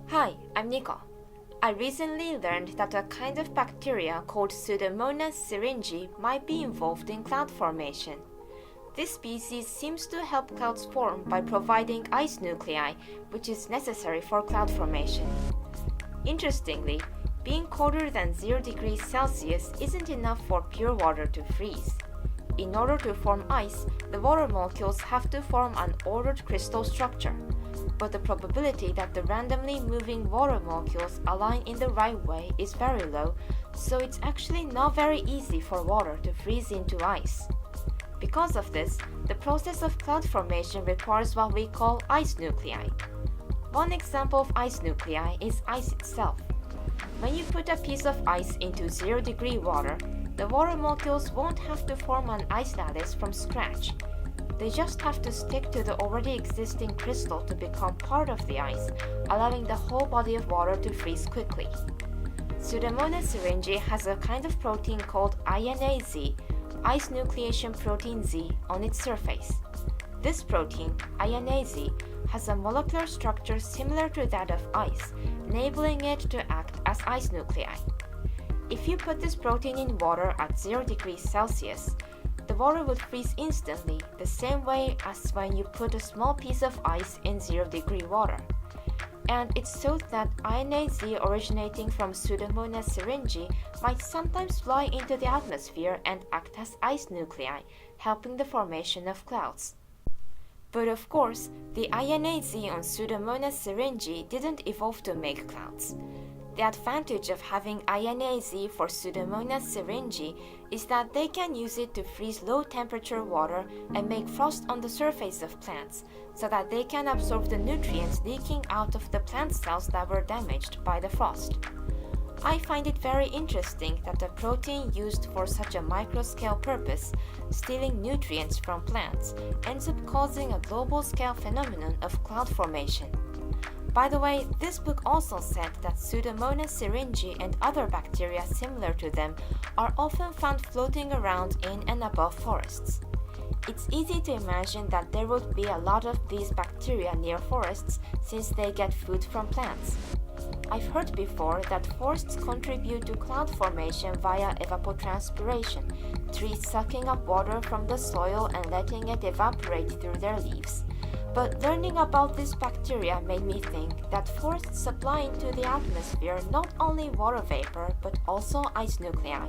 Hi, I'm Nicole. I recently learned that a kind of bacteria called Pseudomonas syringae might be involved in cloud formation. This species seems to help clouds form by providing ice nuclei, which is necessary for cloud formation. Interestingly, being colder than 0 degrees Celsius isn't enough for pure water to freeze. In order to form ice, the water molecules have to form an ordered crystal structure. But the probability that the randomly moving water molecules align in the right way is very low, so it's actually not very easy for water to freeze into ice. Because of this, the process of cloud formation requires what we call ice nuclei. One example of ice nuclei is ice itself. When you put a piece of ice into 0 degree water, the water molecules won't have to form an ice lattice from scratch. They just have to stick to the already existing crystal to become part of the ice, allowing the whole body of water to freeze quickly. Pseudomonas syringae has a kind of protein called INAZ, ice nucleation protein Z, on its surface. This protein, INAZ, has a molecular structure similar to that of ice, enabling it to act as ice nuclei. If you put this protein in water at 0 degrees Celsius, the water would freeze instantly, the same way as when you put a small piece of ice in 0 degree water. And it's thought that INAZ originating from Pseudomonas syringae might sometimes fly into the atmosphere and act as ice nuclei, helping the formation of clouds. But of course, the INAZ on Pseudomonas syringae didn't evolve to make clouds. The advantage of having INAZ for Pseudomonas syringae is that they can use it to freeze low-temperature water and make frost on the surface of plants, so that they can absorb the nutrients leaking out of the plant cells that were damaged by the frost. I find it very interesting that a protein used for such a micro-scale purpose, stealing nutrients from plants, ends up causing a global-scale phenomenon of cloud formation. By the way, this book also said that Pseudomonas syringae and other bacteria similar to them are often found floating around in and above forests. It's easy to imagine that there would be a lot of these bacteria near forests since they get food from plants. I've heard before that forests contribute to cloud formation via evapotranspiration, trees sucking up water from the soil and letting it evaporate through their leaves. But learning about this bacteria made me think that forests supply into the atmosphere not only water vapor but also ice nuclei.